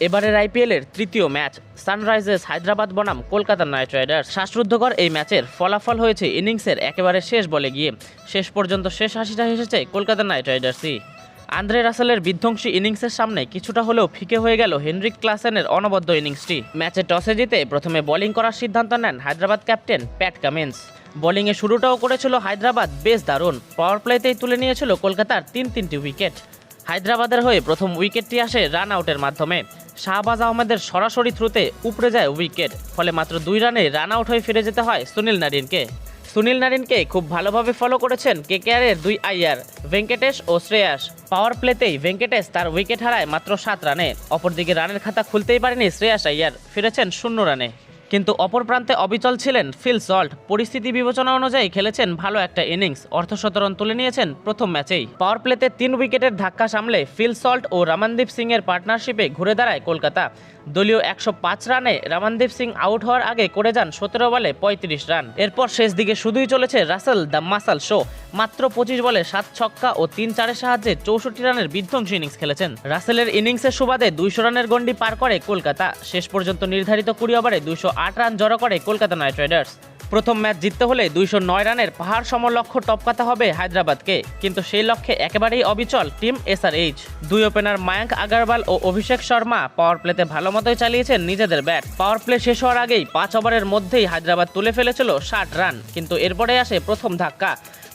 এবারের আইপিএলের তৃতীয় ম্যাচ সানরাইজার্স হায়দ্রাবাদ বনাম কলকাতা নাইট রাইডার্স। শ্বাসরুদ্ধকর এই ম্যাচের ফলাফল হয়েছে ইনিংসের একেবারে শেষ বলে গিয়ে শেষ পর্যন্ত শেষ হাসিটা হেসেছে কলকাতা নাইট রাইডার্সই। আন্দ্রে রাসেলের বিধ্বংসী ইনিংসের সামনে কিছুটা হলেও ফিকে হয়ে গেল হেনরিক ক্লাসেনের অনবদ্য ইনিংসটি। ম্যাচে টসে জিতে প্রথমে বোলিং করার সিদ্ধান্ত নেন হায়দ্রাবাদ ক্যাপ্টেন প্যাট কামিন্স। বোলিংয়ে শুরুটাও করেছিল হায়দ্রাবাদ বেশ দারুণ, পাওয়ার প্লেতেই তুলে নিয়েছিল কলকাতার তিনটি উইকেট। হায়দ্রাবাদের হয়ে প্রথম উইকেটটি আসে রান আউটের মাধ্যমে। শাহবাজ আহমেদের সরাসরি থ্রুতে উপড়ে যায় উইকেট, ফলে মাত্র 2 রানে রান আউট হয়ে ফিরে যেতে হয় সুনীল নারিনকে খুব ভালোভাবে ফলো করেছেন কেকেআরের 2 আইয়ার ভেঙ্কটেশ ও শ্রেয়াস। পাওয়ার প্লেতেই ভেঙ্কটেশ তার উইকেট হারায় মাত্র 7 রানে। অপরদিকে রানের খাতা খুলতেই পারেনি শ্রেয়াস আইয়ার, ফিরেছেন 0 রানে। কিন্তু অপর প্রান্তে অবিচল ছিলেন ফিল সল্ট। পরিস্থিতি বিবেচনা অনুযায়ী খেলেছেন ভালো একটা ইনিংস, অর্ধশতরান তুলে নিয়েছেন প্রথম ম্যাচেই। পাওয়ার প্লেতে 3 উইকেটের ধাক্কা সামলে ফিল সল্ট ও রমনদীপ সিং এর পার্টনারশিপে ঘুরে দাঁড়ায় কলকাতা। দলীয় 105 রানে রমনদীপ সিং আউট হওয়ার আগে করে যান 17 বলে 35 রান। এরপর শেষ দিকে শুধুই চলেছে রাসেল দ্য মাসাল শো। মাত্র 25 বলে 7 ছক্কা ও 3 চারের সাহায্যে 64 রানের বিধ্বংসী ইনিংস খেলেছেন। রাসেলের ইনিংসের সুবাদে 200 রানের গন্ডি পার করে কলকাতা। শেষ পর্যন্ত নির্ধারিত 20 ওভারে 208 রান জড়ো করে কলকাতা নাইট রাইডার্স। প্রথম ম্যাচ জিততে হলে 209 রানের পাহাড় সম লক্ষ্য টপকাতে হবে হায়দ্রাবাদকে, কিন্তু সেই লক্ষ্যে একেবারেই অবিচল team SRH. 2 opener Mayank Agarwal ও অভিষেক শর্মা পাওয়ার প্লেতে ভালো মতোই চালিয়েছেন নিজেদের ব্যাট। পাওয়ার প্লে শেষ হওয়ার আগেই 5 ওভারের মধ্যেই হায়দ্রাবাদ তুলে ফেলেছিল 60 রান, কিন্তু এরপরে আসে প্রথম ধাক্কা।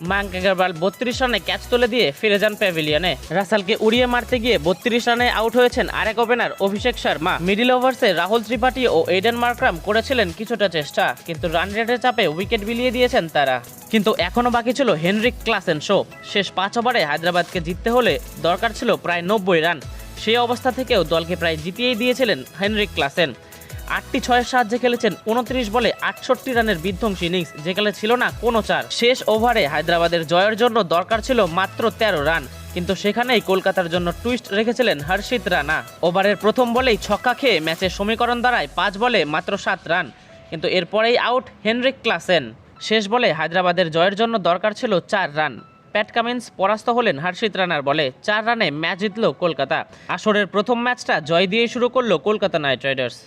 মায়াঙ্ক আগরওয়াল 32 রানে ক্যাচ তুলে দিয়ে ফিরে যান প্যাভিলিয়নে। রাসেলকে উড়িয়ে মারতে গিয়ে 32 রানে আউট হয়েছেন আরেক ওপেনার অভিষেক শর্মা। মিডিল ওভার্সে রাহুল ত্রিপাঠী ও এইডেন মার্ক্রাম করেছিলেন কিছুটা চেষ্টা, কিন্তু রান রেটের চাপে উইকেট বিলিয়ে দিয়েছেন তারা। কিন্তু এখনও বাকি ছিল হেনরিক ক্লাসেন শো। শেষ 5 ওভারে হায়দ্রাবাদকে জিততে হলে দরকার ছিল প্রায় 90 রান। সেই অবস্থা থেকেও দলকে প্রায় জিতিয়েই দিয়েছিলেন হেনরিক ক্লাসেন। 8টি 6-এর সাহায্যে খেলেছেন 29 বলে 68 রানের বিধ্বংসী ইনিংস, যেখানে ছিল না কোনো চার। শেষ ওভারে হায়দ্রাবাদের জয়ের জন্য দরকার ছিল মাত্র 13 রান, কিন্তু সেখানেই কলকাতার জন্য টুইস্ট রেখেছিলেন হর্ষিত রানা। ওভারের প্রথম বলেই ছক্কা খেয়ে ম্যাচের সমীকরণ দাঁড়ায় 5 বলে মাত্র 7 রান, কিন্তু এরপরেই আউট হেনরিক ক্লাসেন। শেষ বলে হায়দ্রাবাদের জয়ের জন্য দরকার ছিল 4 রান। প্যাট কামিন্স পরাস্ত হলেন হর্ষিত রানার বলে। 4 রানে ম্যাচ জিতল কলকাতা। আসরের প্রথম ম্যাচটা জয় দিয়েই শুরু করলো কলকাতা নাইট রাইডার্স।